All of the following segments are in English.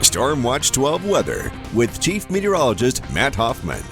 Storm Watch 12 weather with Chief Meteorologist Matt Hoffman.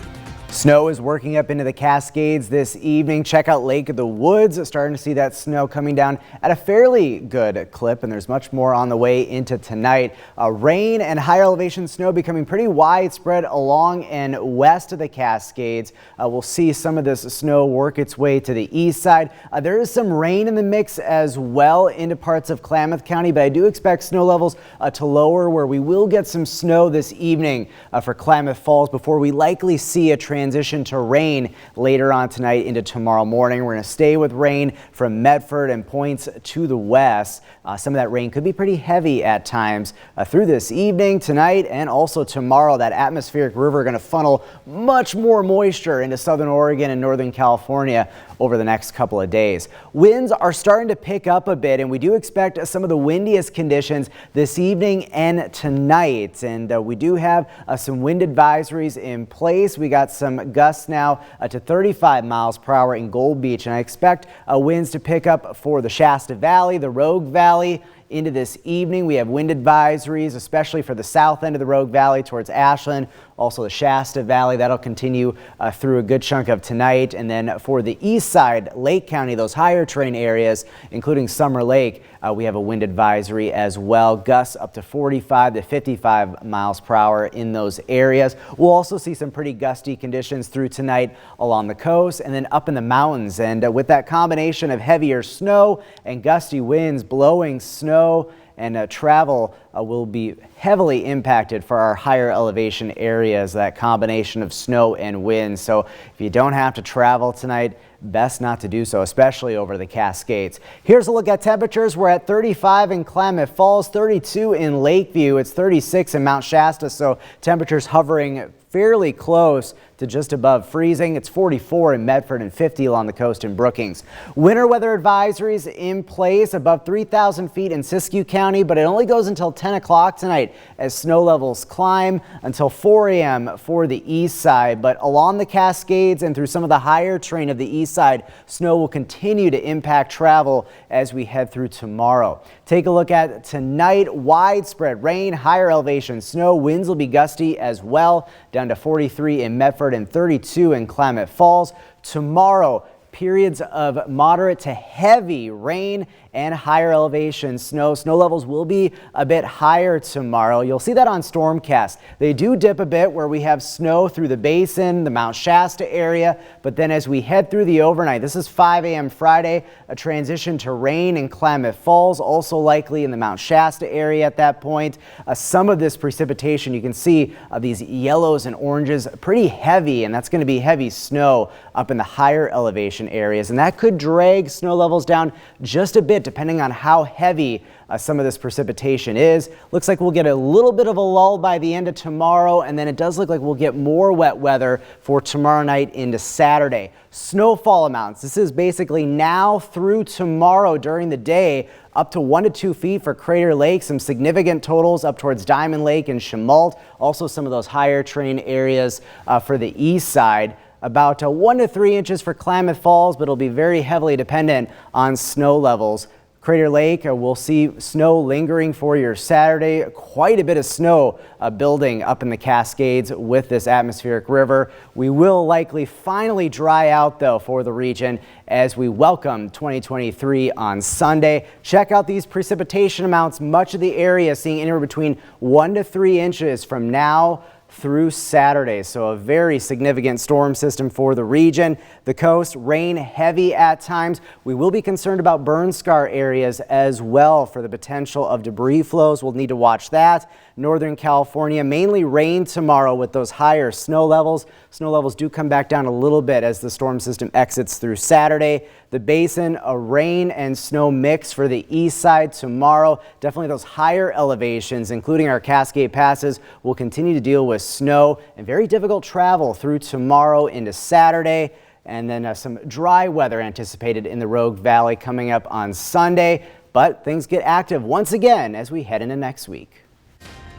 Snow is working up into the Cascades this evening. Check out Lake of the Woods. Starting to see that snow coming down at a fairly good clip, and there's much more on the way into tonight. Rain and higher elevation snow becoming pretty widespread along and west of the Cascades. We'll see some of this snow work its way to the east side. There is some rain in the mix as well into parts of Klamath County, but I do expect snow levels to lower, where we will get some snow this evening for Klamath Falls before we likely see a transition to rain later on tonight into tomorrow morning. We're going to stay with rain from Medford and points to the west. Some of that rain could be pretty heavy at times through this evening, tonight, and also tomorrow. That atmospheric river going to funnel much more moisture into southern Oregon and northern California over the next couple of days. Winds are starting to pick up a bit, and we do expect some of the windiest conditions this evening and tonight. And we do have some wind advisories in place. We got some gusts now to 35 miles per hour in Gold Beach, and I expect winds to pick up for the Shasta Valley, the Rogue Valley. Into this evening, we have wind advisories, especially for the south end of the Rogue Valley towards Ashland, also the Shasta Valley. That'll continue through a good chunk of tonight. And then for the east side, Lake County, those higher terrain areas, including Summer Lake, we have a wind advisory as well. Gusts up to 45 to 55 miles per hour in those areas. We'll also see some pretty gusty conditions through tonight along the coast and then up in the mountains. And with that combination of heavier snow and gusty winds blowing snow, and travel will be heavily impacted for our higher elevation areas, that combination of snow and wind. So if you don't have to travel tonight, best not to do so, especially over the Cascades. Here's a look at temperatures. We're at 35 in Klamath Falls, 32 in Lakeview. It's 36 in Mount Shasta, so temperatures hovering fairly close to just above freezing. It's 44 in Medford and 50 along the coast in Brookings. Winter weather advisories in place above 3,000 feet in Siskiyou County, but it only goes until 10 o'clock tonight as snow levels climb until 4 a.m. for the east side. But along the Cascades and through some of the higher terrain of the east side, snow will continue to impact travel as we head through tomorrow. Take a look at tonight. Widespread rain, higher elevation snow, winds will be gusty as well, down to 43 in Medford and 32 in Klamath Falls. Tomorrow, periods of moderate to heavy rain and higher elevation snow. Snow levels will be a bit higher tomorrow. You'll see that on Stormcast. They do dip a bit where we have snow through the basin, the Mount Shasta area, but then as we head through the overnight, this is 5 a.m. Friday, a transition to rain in Klamath Falls, also likely in the Mount Shasta area at that point. Some of this precipitation, you can see these yellows and oranges, pretty heavy, and that's going to be heavy snow up in the higher elevation areas, and that could drag snow levels down just a bit depending on how heavy some of this precipitation is. Looks like we'll get a little bit of a lull by the end of tomorrow, and then it does look like we'll get more wet weather for tomorrow night into Saturday. Snowfall amounts, this is basically now through tomorrow during the day, up to 1 to 2 feet for Crater Lake. Some significant totals up towards Diamond Lake and Chemult. Also some of those higher terrain areas for the east side. About 1 to 3 inches for Klamath Falls, but it'll be very heavily dependent on snow levels. Crater Lake, we'll see snow lingering for your Saturday. Quite a bit of snow building up in the Cascades with this atmospheric river. We will likely finally dry out, though, for the region as we welcome 2023 on Sunday. Check out these precipitation amounts. Much of the area seeing anywhere between 1 to 3 inches from now through Saturday. So a very significant storm system for the region. The coast, rain heavy at times. We will be concerned about burn scar areas as well for the potential of debris flows. We'll need to watch that. Northern California, mainly rain tomorrow with those higher snow levels. Snow levels do come back down a little bit as the storm system exits through Saturday. The basin, a rain and snow mix for the east side tomorrow. Definitely those higher elevations, including our Cascade passes, will continue to deal with snow and very difficult travel through tomorrow into Saturday. And then some dry weather anticipated in the Rogue Valley coming up on Sunday. But things get active once again as we head into next week.